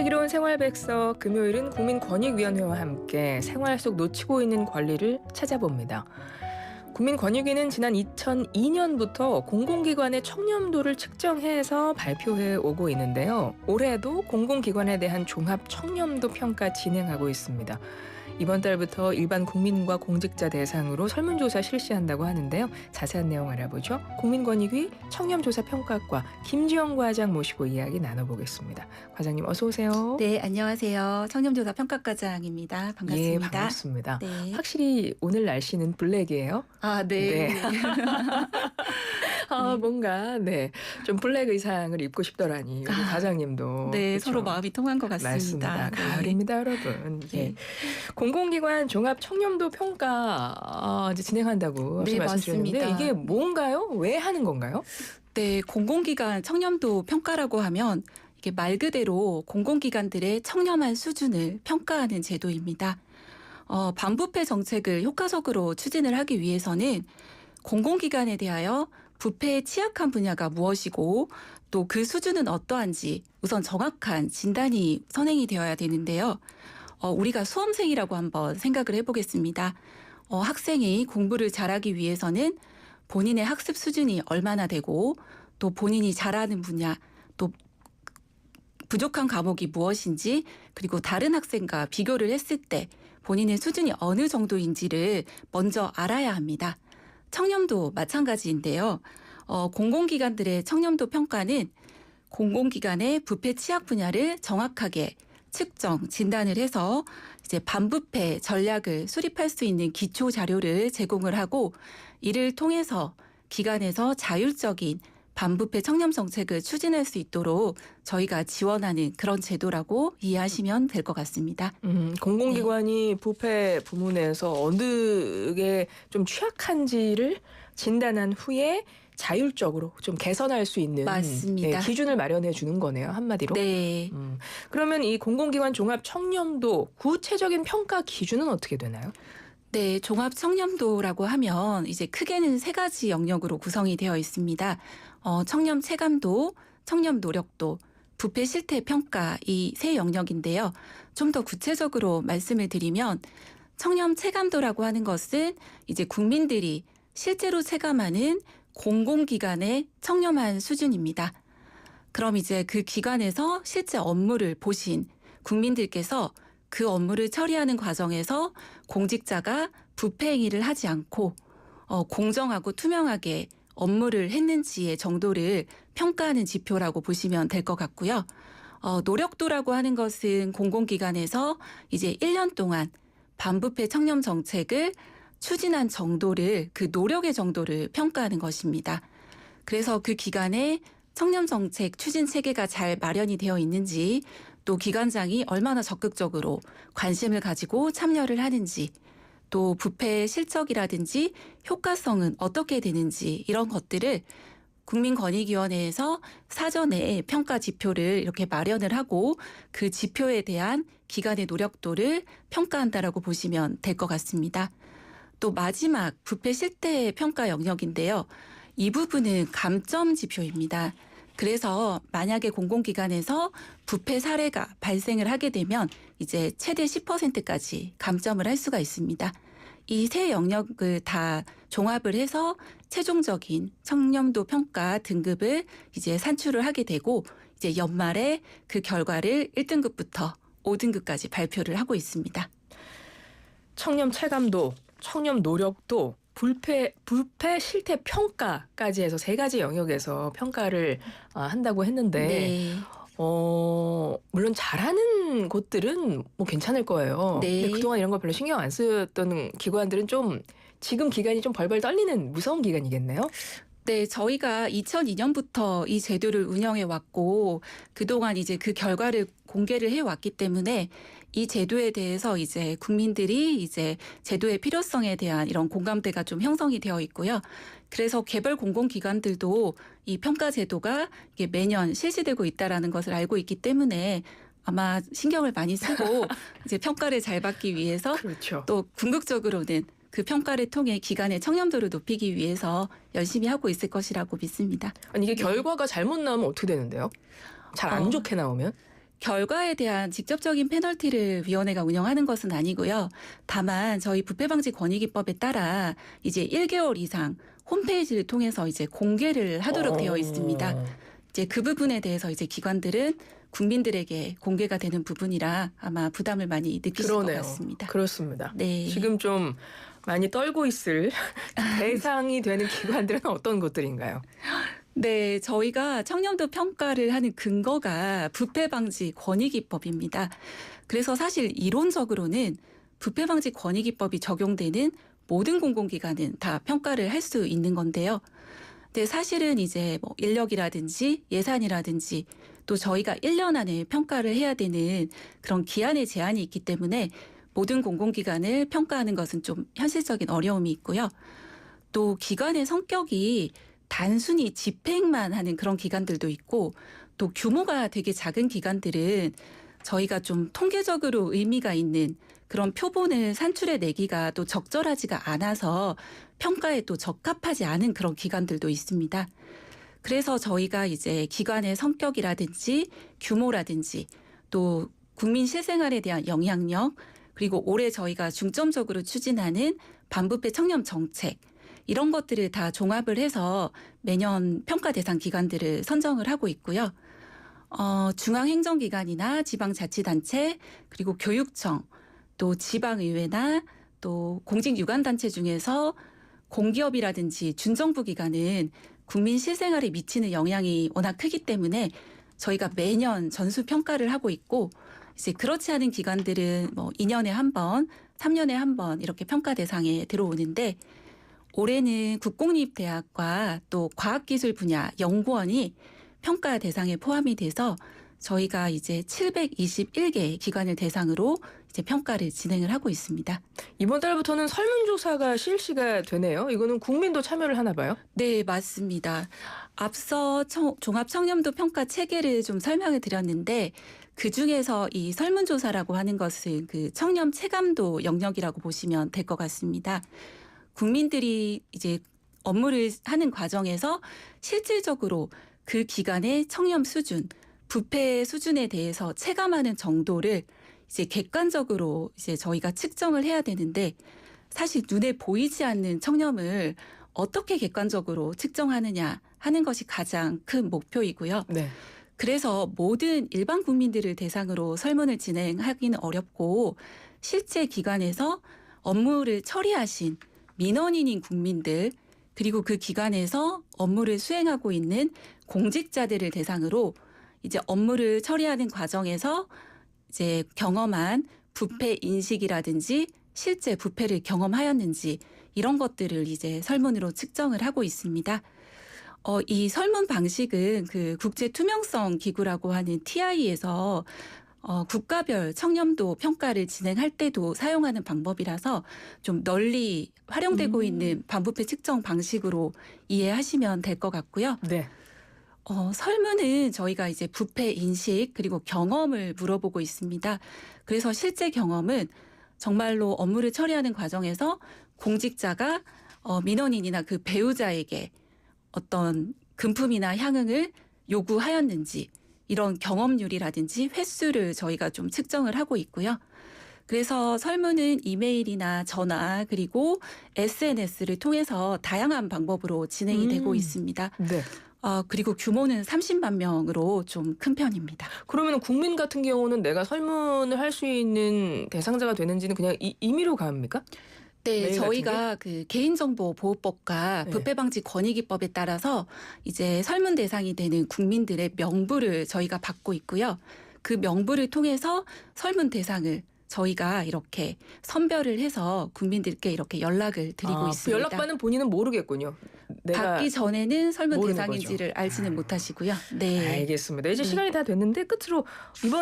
슬기로운 생활백서 금요일은 국민권익위원회와 함께 생활 속 놓치고 있는 권리를 찾아봅니다. 국민권익위는 지난 2002년부터 공공기관의 청렴도를 측정해서 발표해 오고 있는데요. 올해도 공공기관에 대한 종합 청렴도 평가 진행하고 있습니다. 이번 달부터 일반 국민과 공직자 대상으로 설문조사 실시한다고 하는데요. 자세한 내용 알아보죠. 국민권익위 청렴조사평가과 김지영 과장 모시고 이야기 나눠보겠습니다. 과장님 어서 오세요. 네, 안녕하세요. 청렴조사평가과장입니다. 반갑습니다. 예, 반갑습니다. 네. 확실히 오늘 날씨는 블랙이에요? 아, 네. 네. 뭔가 좀 블랙 의상을 입고 싶더라니 우리 과장님도. 네, 그렇죠? 서로 마음이 통한 것 같습니다. 맞습니다. 네. 가을입니다, 여러분. 예. 네. 공공기관 종합 청렴도 평가 이제 진행한다고 네, 말씀드렸는데 맞습니다. 이게 뭔가요? 왜 하는 건가요? 네, 공공기관 청렴도 평가라고 하면 이게 말 그대로 공공기관들의 청렴한 수준을 평가하는 제도입니다. 반부패 정책을 효과적으로 추진을 하기 위해서는 공공기관에 대하여 부패에 취약한 분야가 무엇이고 또 그 수준은 어떠한지 우선 정확한 진단이 선행이 되어야 되는데요. 우리가 수험생이라고 한번 생각을 해보겠습니다. 학생이 공부를 잘하기 위해서는 본인의 학습 수준이 얼마나 되고 또 본인이 잘하는 분야 또 부족한 과목이 무엇인지 그리고 다른 학생과 비교를 했을 때 본인의 수준이 어느 정도인지를 먼저 알아야 합니다. 청렴도 마찬가지인데요. 공공기관들의 청렴도 평가는 공공기관의 부패 취약 분야를 정확하게 측정, 진단을 해서 이제 반부패 전략을 수립할 수 있는 기초 자료를 제공을 하고 이를 통해서 기관에서 자율적인 반부패 청렴 정책을 추진할 수 있도록 저희가 지원하는 그런 제도라고 이해하시면 될 것 같습니다. 공공기관이 부패 부문에서 어느 게 좀 취약한지를 진단한 후에 자율적으로 좀 개선할 수 있는 맞습니다. 기준을 마련해 주는 거네요. 한마디로. 네. 그러면 이 공공기관 종합 청렴도 구체적인 평가 기준은 어떻게 되나요? 네, 종합 청렴도라고 하면 이제 크게는 세 가지 영역으로 구성이 되어 있습니다. 청렴 체감도, 청렴 노력도, 부패 실태 평가 이 세 영역인데요. 좀 더 구체적으로 말씀을 드리면 청렴 체감도라고 하는 것은 이제 국민들이 실제로 체감하는 공공기관의 청렴한 수준입니다. 그럼 이제 그 기관에서 실제 업무를 보신 국민들께서 그 업무를 처리하는 과정에서 공직자가 부패 행위를 하지 않고 공정하고 투명하게 업무를 했는지의 정도를 평가하는 지표라고 보시면 될 것 같고요. 노력도라고 하는 것은 공공기관에서 이제 1년 동안 반부패 청렴 정책을 추진한 정도를 그 노력의 정도를 평가하는 것입니다. 그래서 그 기관의 청렴 정책 추진 체계가 잘 마련이 되어 있는지 또 기관장이 얼마나 적극적으로 관심을 가지고 참여를 하는지 또 부패의 실적이라든지 효과성은 어떻게 되는지 이런 것들을 국민권익위원회에서 사전에 평가 지표를 이렇게 마련을 하고 그 지표에 대한 기관의 노력도를 평가한다라고 보시면 될 것 같습니다. 또 마지막 부패 실태 평가 영역인데요. 이 부분은 감점 지표입니다. 그래서 만약에 공공기관에서 부패 사례가 발생을 하게 되면 이제 최대 10%까지 감점을 할 수가 있습니다. 이 세 영역을 다 종합을 해서 최종적인 청렴도 평가 등급을 이제 산출을 하게 되고 이제 연말에 그 결과를 1등급부터 5등급까지 발표를 하고 있습니다. 청렴 체감도, 청렴 노력도, 부패 실태 평가까지 해서 세 가지 영역에서 평가를 한다고 했는데 네. 물론 잘하는 곳들은 뭐 괜찮을 거예요. 네. 근데 그동안 이런 거 별로 신경 안 쓰던 기관들은 좀 지금 기간이 좀 벌벌 떨리는 무서운 기간이겠네요. 네, 저희가 2002년부터 이 제도를 운영해 왔고 그동안 이제 그 결과를 공개를 해 왔기 때문에 이 제도에 대해서 이제 국민들이 이제 제도의 필요성에 대한 이런 공감대가 좀 형성이 되어 있고요. 그래서 개별 공공기관들도 이 평가 제도가 이게 매년 실시되고 있다라는 것을 알고 있기 때문에 아마 신경을 많이 쓰고 이제 평가를 잘 받기 위해서 그렇죠. 또 궁극적으로는 그 평가를 통해 기관의 청렴도를 높이기 위해서 열심히 하고 있을 것이라고 믿습니다. 아니 이게 결과가 잘못 나오면 어떻게 되는데요? 잘 안 좋게 나오면? 결과에 대한 직접적인 페널티를 위원회가 운영하는 것은 아니고요. 다만 저희 부패방지권익위법에 따라 이제 1개월 이상 홈페이지를 통해서 이제 공개를 하도록 되어 있습니다. 이제 그 부분에 대해서 이제 기관들은 국민들에게 공개가 되는 부분이라 아마 부담을 많이 느끼실 그러네요. 것 같습니다. 그렇습니다. 네. 지금 좀 많이 떨고 있을 대상이 되는 기관들은 어떤 것들인가요? 네, 저희가 청렴도 평가를 하는 근거가 부패방지권익위법입니다. 그래서 사실 이론적으로는 부패방지권익위법이 적용되는 모든 공공기관은 다 평가를 할 수 있는 건데요. 근데 사실은 이제 뭐 인력이라든지 예산이라든지 또 저희가 1년 안에 평가를 해야 되는 그런 기한의 제한이 있기 때문에 모든 공공기관을 평가하는 것은 좀 현실적인 어려움이 있고요. 또 기관의 성격이 단순히 집행만 하는 그런 기관들도 있고 또 규모가 되게 작은 기관들은 저희가 좀 통계적으로 의미가 있는 그런 표본을 산출해내기가 또 적절하지가 않아서 평가에 또 적합하지 않은 그런 기관들도 있습니다. 그래서 저희가 이제 기관의 성격이라든지 규모라든지 또 국민 실생활에 대한 영향력 그리고 올해 저희가 중점적으로 추진하는 반부패 청렴 정책 이런 것들을 다 종합을 해서 매년 평가 대상 기관들을 선정을 하고 있고요. 중앙행정기관이나 지방자치단체 그리고 교육청 또 지방의회나 또 공직유관단체 중에서 공기업이라든지 준정부 기관은 국민 실생활에 미치는 영향이 워낙 크기 때문에 저희가 매년 전수평가를 하고 있고 이제 그렇지 않은 기관들은 뭐 2년에 한 번, 3년에 한 번 이렇게 평가 대상에 들어오는데 올해는 국공립대학과 또 과학기술 분야 연구원이 평가 대상에 포함이 돼서 저희가 이제 721개 기관을 대상으로 이제 평가를 진행을 하고 있습니다. 이번 달부터는 설문조사가 실시가 되네요. 이거는 국민도 참여를 하나 봐요? 네, 맞습니다. 앞서 종합청렴도 평가 체계를 좀 설명을 드렸는데 그중에서 이 설문조사라고 하는 것은 그 청렴 체감도 영역이라고 보시면 될 것 같습니다. 국민들이 이제 업무를 하는 과정에서 실질적으로 그 기관의 청렴 수준, 부패 수준에 대해서 체감하는 정도를 이제 객관적으로 이제 저희가 측정을 해야 되는데 사실 눈에 보이지 않는 청렴을 어떻게 객관적으로 측정하느냐 하는 것이 가장 큰 목표이고요. 네. 그래서 모든 일반 국민들을 대상으로 설문을 진행하기는 어렵고 실제 기관에서 업무를 처리하신 민원인인 국민들 그리고 그 기관에서 업무를 수행하고 있는 공직자들을 대상으로 이제 업무를 처리하는 과정에서 이제 경험한 부패 인식이라든지 실제 부패를 경험하였는지 이런 것들을 이제 설문으로 측정을 하고 있습니다. 이 설문 방식은 그 국제 투명성 기구라고 하는 TI에서 국가별 청렴도 평가를 진행할 때도 사용하는 방법이라서 좀 널리 활용되고 있는 반부패 측정 방식으로 이해하시면 될 것 같고요. 네. 설문은 저희가 이제 부패 인식 그리고 경험을 물어보고 있습니다. 그래서 실제 경험은 정말로 업무를 처리하는 과정에서 공직자가 민원인이나 그 배우자에게 어떤 금품이나 향응을 요구하였는지 이런 경험률이라든지 횟수를 저희가 좀 측정을 하고 있고요. 그래서 설문은 이메일이나 전화 그리고 SNS를 통해서 다양한 방법으로 진행이 되고 있습니다. 네. 그리고 규모는 30만 명으로 좀 큰 편입니다. 그러면 국민 같은 경우는 내가 설문을 할 수 있는 대상자가 되는지는 그냥 임의로 갑니까? 네, 메일 저희가 그 개인정보보호법과 네. 부패방지권익위법에 따라서 이제 설문 대상이 되는 국민들의 명부를 저희가 받고 있고요. 그 명부를 통해서 설문 대상을 저희가 이렇게 선별을 해서 국민들께 이렇게 연락을 드리고 있습니다. 연락받는 본인은 모르겠군요. 내가 받기 전에는 설문 모르는 대상인지를 알지는 못하시고요. 네. 알겠습니다. 이제 네. 시간이 다 됐는데 끝으로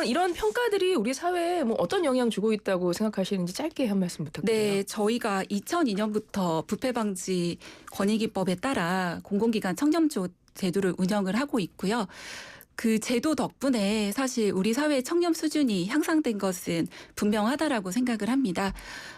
이런 평가들이 우리 사회에 뭐 어떤 영향 주고 있다고 생각하시는지 짧게 한 말씀 부탁드려요. 네, 저희가 2002년부터 부패방지권익위법에 따라 공공기관 청렴조 제도를 운영을 하고 있고요. 그 제도 덕분에 사실 우리 사회의 청렴 수준이 향상된 것은 분명하다라고 생각을 합니다.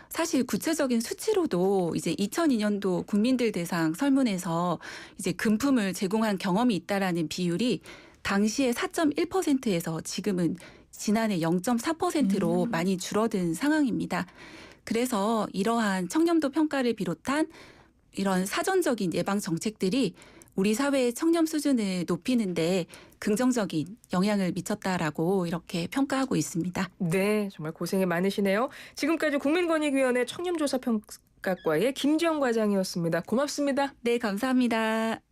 사실 구체적인 수치로도 이제 2002년도 국민들 대상 설문에서 이제 금품을 제공한 경험이 있다라는 비율이 당시에 4.1%에서 지금은 지난해 0.4%로 많이 줄어든 상황입니다. 그래서 이러한 청렴도 평가를 비롯한 이런 사전적인 예방 정책들이 우리 사회의 청렴 수준을 높이는데 긍정적인 영향을 미쳤다라고 이렇게 평가하고 있습니다. 네, 정말 고생이 많으시네요. 지금까지 국민권익위원회 청렴조사평가과의 김지영 과장이었습니다. 고맙습니다. 네, 감사합니다.